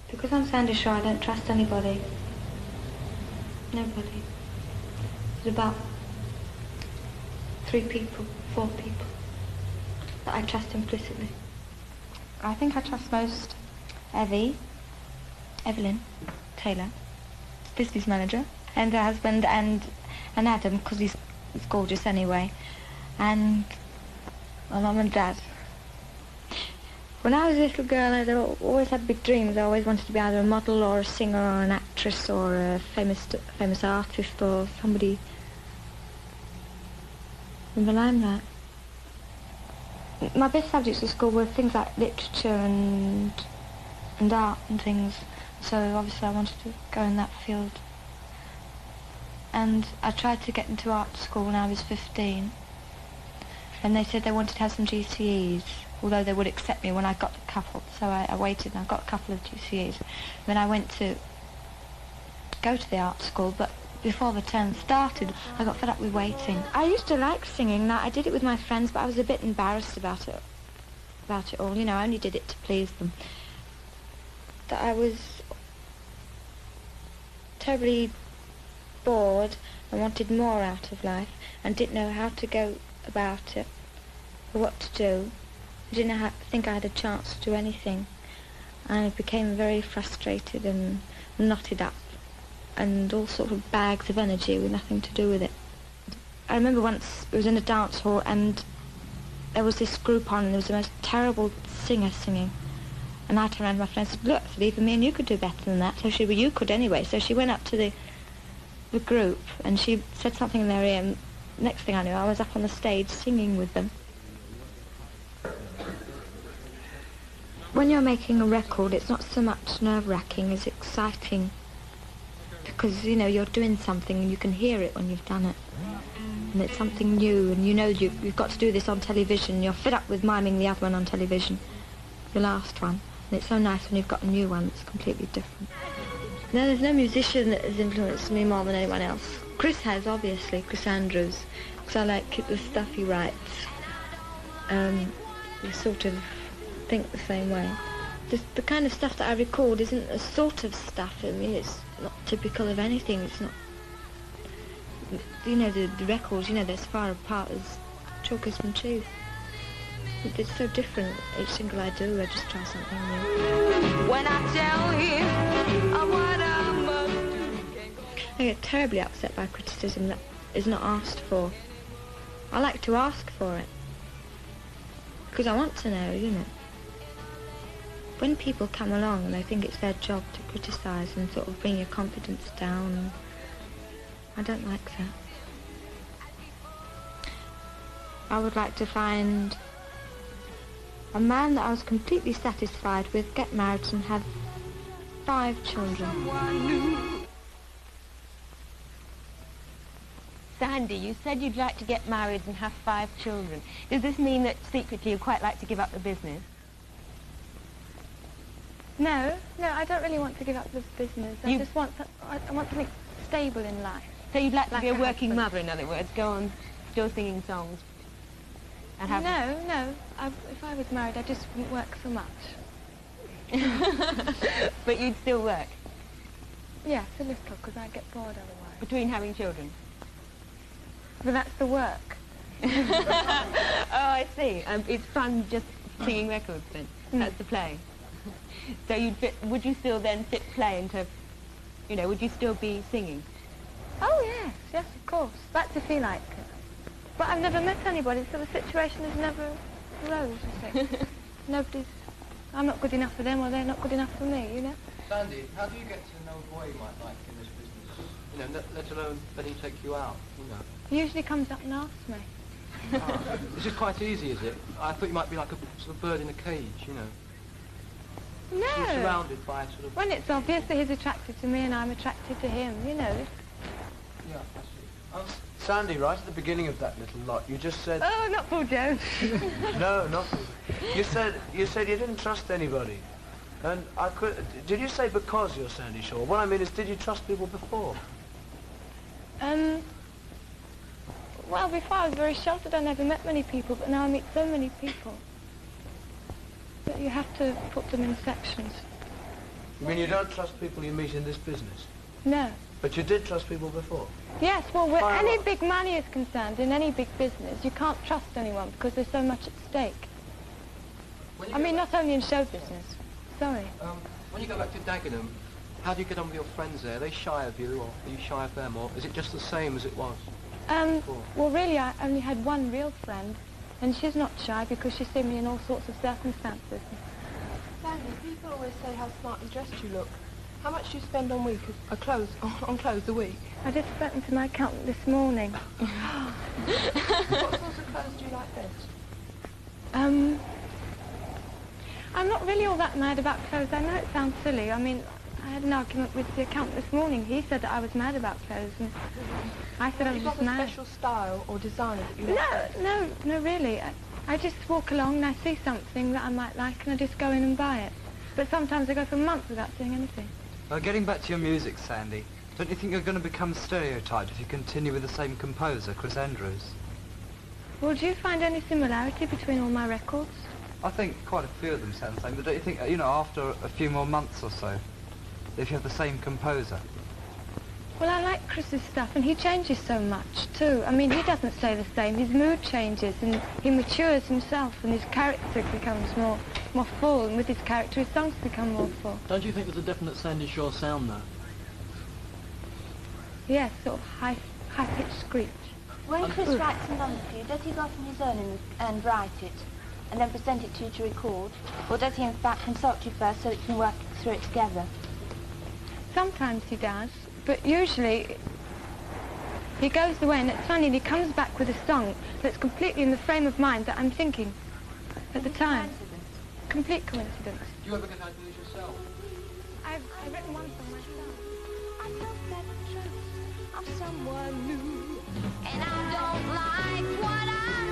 Because I'm Sandie Shaw, I don't trust anybody. Nobody. There's about 3 people, 4 people that I trust implicitly. I think I trust most Evelyn Taylor, business manager, and her husband, and Adam, because he's gorgeous anyway, and my mum and dad. When I was a little girl, I always had big dreams. I always wanted to be either a model or a singer or an actress or a famous artist or somebody in the limelight. My best subjects at school were things like literature and art and things. So obviously I wanted to go in that field. And I tried to get into art school when I was 15. And they said they wanted to have some GCEs, although they would accept me when I got a couple. So I waited and I got a couple of GCEs. Then I went to go to the art school, but before the term started, I got fed up with waiting. I used to like singing. Now, I did it with my friends, but I was a bit embarrassed about it all. You know, I only did it to please them. That I was terribly bored and wanted more out of life and didn't know how to go about it or what to do. I didn't think I had a chance to do anything. And I became very frustrated and knotted up and all sorts of bags of energy with nothing to do with it. I remember once it was in a dance hall and there was this group on and there was the most terrible singer singing. And I turned around to my friend and said, look, even me and you could do better than that. So she, well, you could anyway. So she went up to the group and she said something in their ear, and next thing I knew, I was up on the stage singing with them. When you're making a record, it's not so much nerve-wracking as exciting. Because, you know, you're doing something and you can hear it when you've done it. And it's something new, and you know you've got to do this on television. You're fed up with miming the other one on television, the last one. And it's so nice when you've got a new one that's completely different. No, there's no musician that has influenced me more than anyone else. Chris has, obviously, Chris Andrews, because I like the stuff he writes. We sort of think the same way. The kind of stuff that I record isn't a sort of stuff. I mean, it's not typical of anything. It's not, you know, the records, you know, they're as far apart as chalkers from cheese. It's so different. Each single I do, I just try something new. When I tell him what I must do. I get terribly upset by criticism that is not asked for. I like to ask for it. Because I want to know, you know. When people come along and they think it's their job to criticise and sort of bring your confidence down, I don't like that. I would like to find a man that I was completely satisfied with, get married and have 5 children. Sandie, you said you'd like to get married and have 5 children. Does this mean that secretly you'd quite like to give up the business? No, I don't really want to give up this business. I just want I want something stable in life. So you'd like to be a working mother, in other words, go on still singing songs? And have No. If I was married, I just wouldn't work so much. But you'd still work? Yes, a little, because I'd get bored otherwise. Between having children? But that's the work. Oh, I see. It's fun just singing records then. That's the play. So would you still then fit play into, you know, would you still be singing? Oh, yes, of course. That's if you like it. But I've never met anybody, so the situation has never arose, I think. I'm not good enough for them, or they're not good enough for me, you know? Sandie, how do you get to know a boy you might like in this business? You know, let alone let him take you out, you know? He usually comes up and asks me. This is quite easy, is it? I thought you might be like a sort of bird in a cage, you know? No. You're surrounded by sort of... When it's obvious that he's attracted to me and I'm attracted to him, you know. Yeah, I see. Sandie, right at the beginning of that little lot, you just said... Oh, not Paul Jones. No, not Paul. You said you didn't trust anybody. And I could... Did you say because you're Sandie Shaw? What I mean is, did you trust people before? Well, before I was very sheltered. I never met many people, but now I meet so many people that you have to put them in sections. You mean you don't trust people you meet in this business? No. But you did trust people before? Yes, well, where any big money is concerned, in any big business, you can't trust anyone because there's so much at stake. I mean, not only in show business. Sorry. When you go back to Dagenham, how do you get on with your friends there? Are they shy of you, or are you shy of them, or is it just the same as it was before? Well, really, I only had one real friend, and she's not shy because she's seen me in all sorts of circumstances. Sandie, people always say how smartly dressed you look. How much do you spend on clothes a week? I just spoke to my accountant this morning. What sorts of clothes do you like best? I'm not really all that mad about clothes. I know it sounds silly. I mean, I had an argument with the accountant this morning. He said that I was mad about clothes, and I said I was just mad. Have you got a special style or designer that you like? No, really. I just walk along and I see something that I might like and I just go in and buy it. But sometimes I go for months without seeing anything. Getting back to your music, Sandie, don't you think you're going to become stereotyped if you continue with the same composer, Chris Andrews? Well, do you find any similarity between all my records? I think quite a few of them sound the same, but don't you think, you know, after a few more months or so, if you have the same composer? Well, I like Chris's stuff, and he changes so much, too. I mean, he doesn't stay the same. His mood changes, and he matures himself, and his character becomes more full, and with his character, his songs become more full. Don't you think there's a definite Sandie Shaw sound, though? Yes, sort of high-pitched screech. When Chris writes a number for you, does he go from his own and write it, and then present it to you to record? Or does he, in fact, consult you first so that you can work through it together? Sometimes he does, but usually he goes away, and it's funny, and he comes back with a song that's completely in the frame of mind that I'm thinking at the time. Complete coincidence. Do you ever get ideas yourself? I've written one song myself. I love that truth of someone new, and I don't like what I